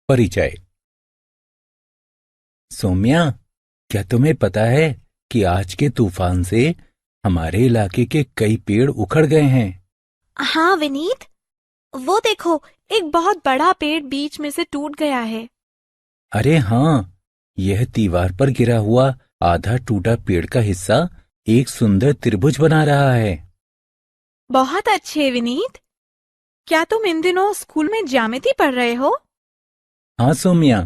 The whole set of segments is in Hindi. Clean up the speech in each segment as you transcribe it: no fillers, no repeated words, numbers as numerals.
परिचय। सौम्या, क्या तुम्हें पता है कि आज के तूफान से हमारे इलाके के कई पेड़ उखड़ गए हैं? हाँ विनीत, वो देखो, एक बहुत बड़ा पेड़ बीच में से टूट गया है। अरे हाँ, यह दीवार पर गिरा हुआ आधा टूटा पेड़ का हिस्सा एक सुंदर त्रिभुज बना रहा है। बहुत अच्छे विनीत। क्या तुम इन दिनों स्कूल में ज्यामिति पढ़ रहे हो? हाँ सौम्या,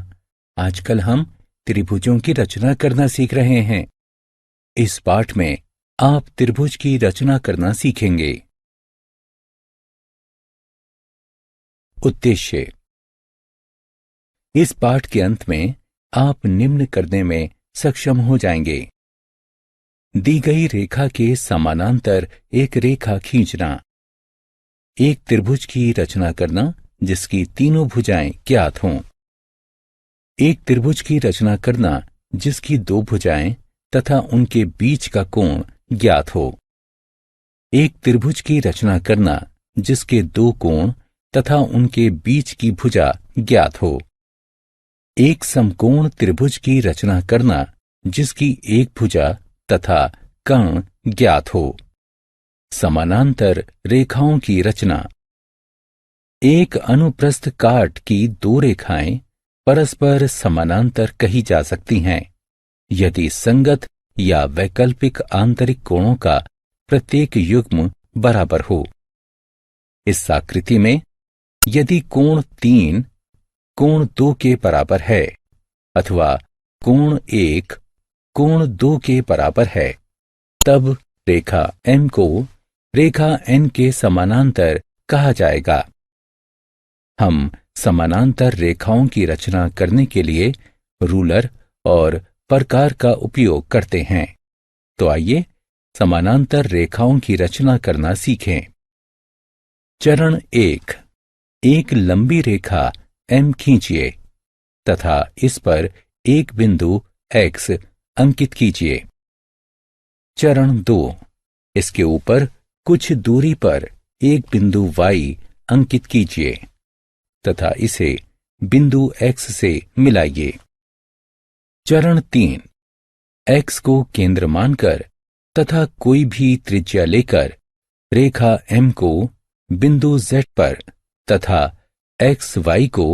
आजकल हम त्रिभुजों की रचना करना सीख रहे हैं। इस पाठ में आप त्रिभुज की रचना करना सीखेंगे। उद्देश्य। इस पाठ के अंत में आप निम्न करने में सक्षम हो जाएंगे। दी गई रेखा के समानांतर एक रेखा खींचना, एक त्रिभुज की रचना करना जिसकी तीनों भुजाएं ज्ञात हों, एक त्रिभुज की रचना करना जिसकी दो भुजाएं तथा उनके बीच का कोण ज्ञात हो, एक त्रिभुज की रचना करना जिसके दो कोण तथा उनके बीच की भुजा ज्ञात हो, एक समकोण त्रिभुज की रचना करना जिसकी एक भुजा तथा कर्ण ज्ञात हो, समानांतर रेखाओं की रचना। एक अनुप्रस्थ काट की दो रेखाएं परस्पर समानांतर कही जा सकती हैं यदि संगत या वैकल्पिक आंतरिक कोणों का प्रत्येक युग्म बराबर हो। इस आकृति में यदि कोण 3 कोण 2 के बराबर है अथवा कोण 1 कोण 2 के बराबर है, तब रेखा M को रेखा N के समानांतर कहा जाएगा। हम समानांतर रेखाओं की रचना करने के लिए रूलर और प्रकार का उपयोग करते हैं। तो आइए समानांतर रेखाओं की रचना करना सीखें। चरण 1। एक लंबी रेखा M खींचिए तथा इस पर एक बिंदु X अंकित कीजिए। चरण 2। इसके ऊपर कुछ दूरी पर एक बिंदु Y अंकित कीजिए तथा इसे बिंदु X से मिलाइए। चरण 3। X को केंद्र मानकर तथा कोई भी त्रिज्या लेकर रेखा M को बिंदु Z पर तथा XY को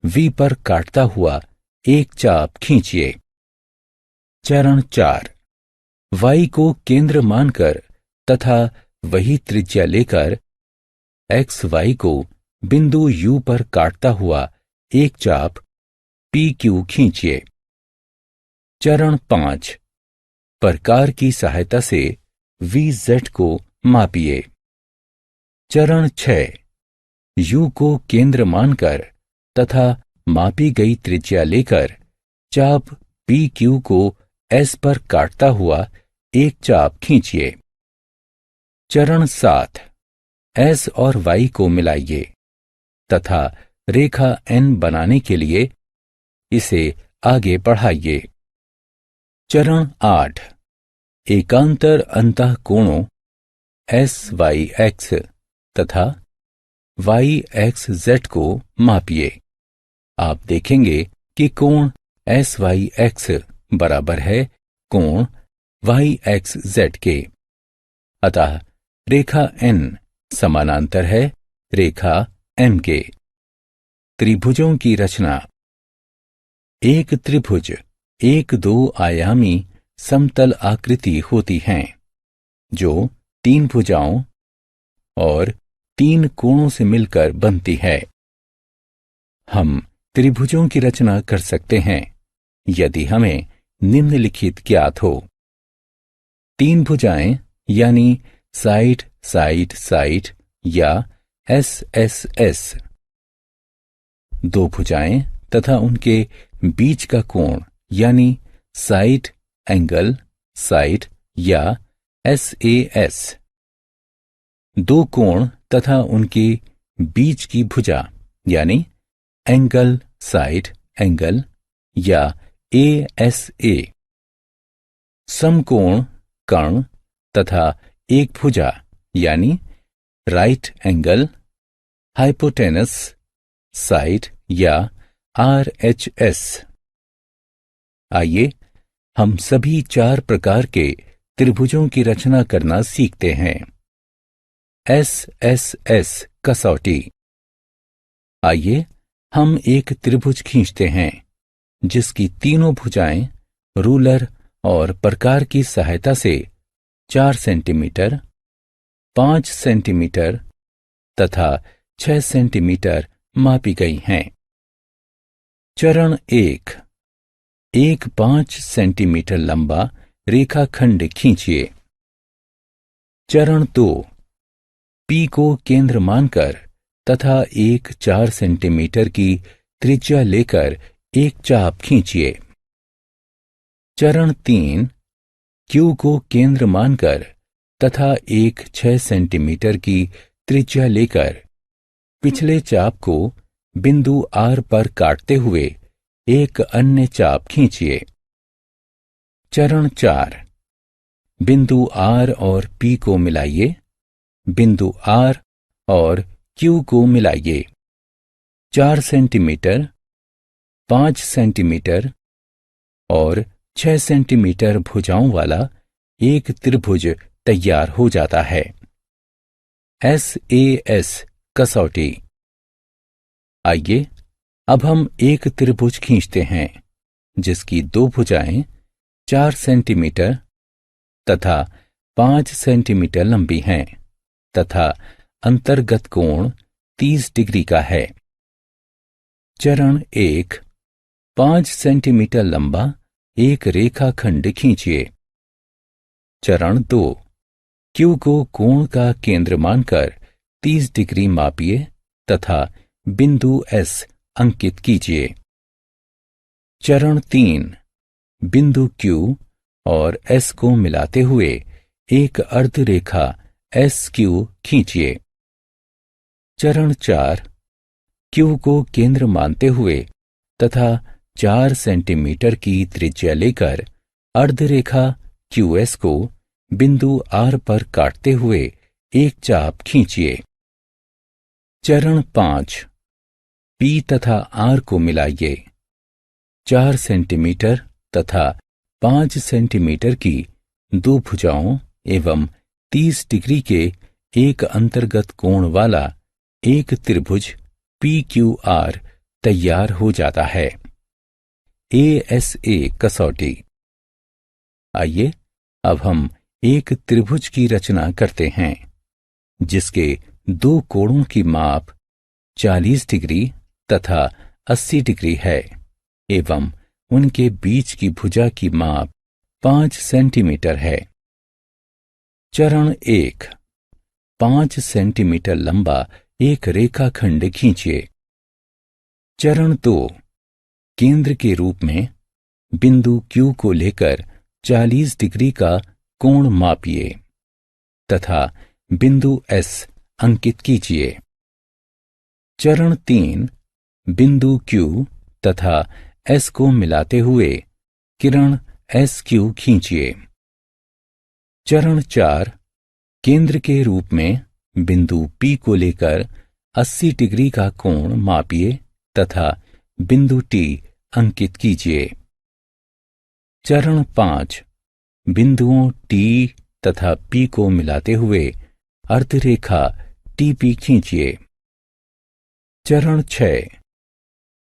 V पर काटता हुआ एक चाप खींचिए। चरण 4। Y को केंद्र मानकर तथा वही त्रिज्या लेकर XY को बिंदु U पर काटता हुआ एक चाप PQ खींचिए। चरण 5। प्रकार की सहायता से VZ को मापिए। चरण 6। U को केंद्र मानकर तथा मापी गई त्रिज्या लेकर चाप PQ को S पर काटता हुआ एक चाप खींचिए। चरण 7। S और Y को मिलाइए तथा रेखा N बनाने के लिए इसे आगे बढ़ाइए। चरण 8। एकांतर अंतःकोणों SYX तथा YXZ को मापिए। आप देखेंगे कि कोण SYX बराबर है कोण YXZ के, अतः रेखा N समानांतर है रेखा M के। त्रिभुजों की रचना। एक त्रिभुज एक दो आयामी समतल आकृति होती हैं जो 3 भुजाओं और 3 कोणों से मिलकर बनती है। हम त्रिभुजों की रचना कर सकते हैं यदि हमें निम्नलिखित ज्ञात हो। 3 भुजाएं यानी साइड साइड साइड या SSS, 2 भुजाएं तथा उनके बीच का कोण यानी साइड एंगल साइड या SAS, 2 कोण तथा उनके बीच की भुजा यानी एंगल साइड एंगल या ASA, समकोण कर्ण तथा एक भुजा यानी राइट एंगल हाइपोटेनस साइड या RHS। आइए हम सभी 4 प्रकार के त्रिभुजों की रचना करना सीखते हैं। SSS कसौटी। आइए हम एक त्रिभुज खींचते हैं जिसकी तीनों भुजाएं रूलर और प्रकार की सहायता से 4 सेंटीमीटर, 5 सेंटीमीटर तथा 6 सेंटीमीटर मापी गई हैं। चरण 1, एक 5 सेंटीमीटर लंबा रेखाखंड खींचिए। चरण 2, P को केंद्र मानकर तथा एक 4 सेंटीमीटर की त्रिज्या लेकर एक चाप खींचिए। चरण 3, Q को केंद्र मानकर तथा एक 6 सेंटीमीटर की त्रिज्या लेकर पिछले चाप को बिंदु R पर काटते हुए एक अन्य चाप खींचिए। चरण 4, बिंदु R और P को मिलाइए, बिंदु R और Q को मिलाइए। 4 सेंटीमीटर, 5 सेंटीमीटर और 6 सेंटीमीटर भुजाओं वाला एक त्रिभुज तैयार हो जाता है। SAS कसौटी। आइए अब हम एक त्रिभुज खींचते हैं जिसकी 2 भुजाएं 4 सेंटीमीटर तथा 5 सेंटीमीटर लंबी हैं तथा अंतर्गत कोण 30 डिग्री का है। चरण 1, 5 सेंटीमीटर लंबा एक रेखाखंड खींचिए। चरण 2, Q को कोण का केंद्र मानकर 30 डिग्री मापिए तथा बिंदु S अंकित कीजिए। चरण 3, बिंदु Q और S को मिलाते हुए एक अर्धरेखा SQ खींचिए। चरण 4, Q को केंद्र मानते हुए तथा 4 सेंटीमीटर की त्रिज्या लेकर अर्धरेखा QS को बिंदु R पर काटते हुए एक चाप खींचिए। चरण 5, P तथा R को मिलाइए। 4 सेंटीमीटर तथा 5 सेंटीमीटर की 2 भुजाओं एवं 30 डिग्री के एक अंतर्गत कोण वाला एक त्रिभुज PQR तैयार हो जाता है। ASA कसौटी। आइए अब हम एक त्रिभुज की रचना करते हैं जिसके 2 कोणों की माप 40 डिग्री तथा 80 डिग्री है एवं उनके बीच की भुजा की माप 5 सेंटीमीटर है। चरण 1, 5 सेंटीमीटर लंबा एक रेखाखंड खींचिए। चरण 2, केंद्र के रूप में बिंदु Q को लेकर 40 डिग्री का कोण मापिए तथा बिंदु S अंकित कीजिए। चरण 3, बिंदु Q तथा S को मिलाते हुए किरण SQ खींचिए। चरण 4, केंद्र के रूप में बिंदु P को लेकर 80 डिग्री का कोण मापिए तथा बिंदु T अंकित कीजिए। चरण 5, बिंदुओं T तथा P को मिलाते हुए अर्धरेखा TP खींचिए। चरण 6,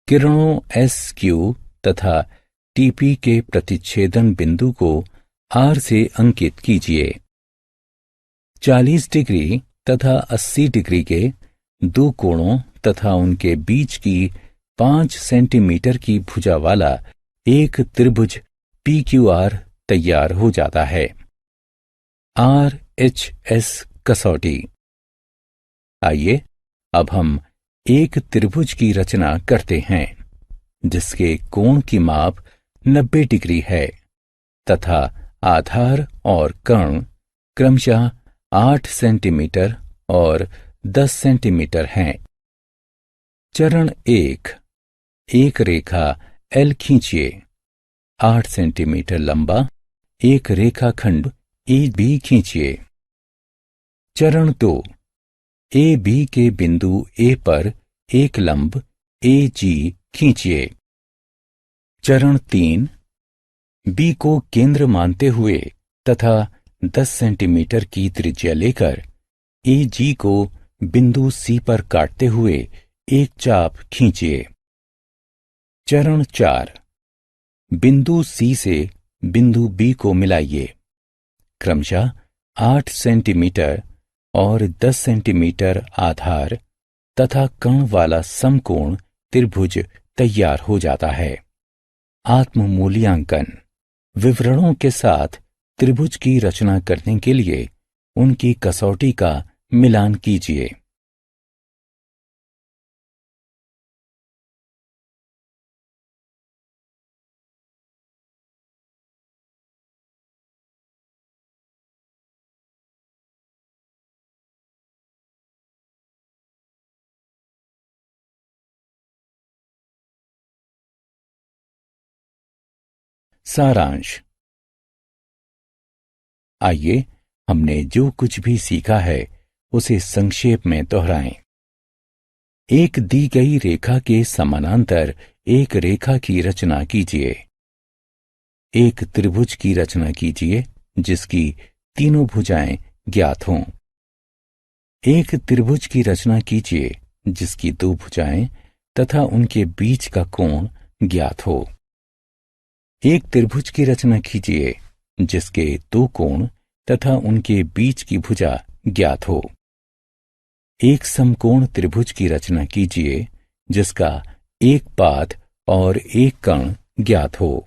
किरणों SQ तथा TP के प्रतिच्छेदन बिंदु को R से अंकित कीजिए। 40 डिग्री तथा 80 डिग्री के 2 कोणों तथा उनके बीच की 5 सेंटीमीटर की भुजा वाला एक त्रिभुज PQR तैयार हो जाता है। RHS कसौटी। आइए अब हम एक त्रिभुज की रचना करते हैं जिसके कोण की माप 90 डिग्री है तथा आधार और कर्ण क्रमशः 8 सेंटीमीटर और 10 सेंटीमीटर हैं। चरण 1, एक रेखा L खींचिए। 8 सेंटीमीटर लंबा एक रेखाखंड AB खींचिए। चरण 2, AB के बिंदु A पर एक लंब AG खींचिए। चरण 3, बी को केंद्र मानते हुए तथा 10 सेंटीमीटर की त्रिज्या लेकर AG को बिंदु C पर काटते हुए एक चाप खींचिए। चरण 4, बिंदु C से बिंदु B को मिलाइए। क्रमशः 8 सेंटीमीटर और 10 सेंटीमीटर आधार तथा कण वाला समकोण त्रिभुज तैयार हो जाता है। आत्म मूल्यांकन। विवरणों के साथ त्रिभुज की रचना करने के लिए उनकी कसौटी का मिलान कीजिए। सारांश। आइए हमने जो कुछ भी सीखा है उसे संक्षेप में दोहराएं। एक दी गई रेखा के समानांतर एक रेखा की रचना कीजिए। एक त्रिभुज की रचना कीजिए जिसकी तीनों भुजाएं ज्ञात हों। एक त्रिभुज की रचना कीजिए जिसकी दो भुजाएं तथा उनके बीच का कोण ज्ञात हो। एक त्रिभुज की रचना कीजिए जिसके दो कोण तथा उनके बीच की भुजा ज्ञात हो। एक समकोण त्रिभुज की रचना कीजिए जिसका एक पाद और एक कण ज्ञात हो।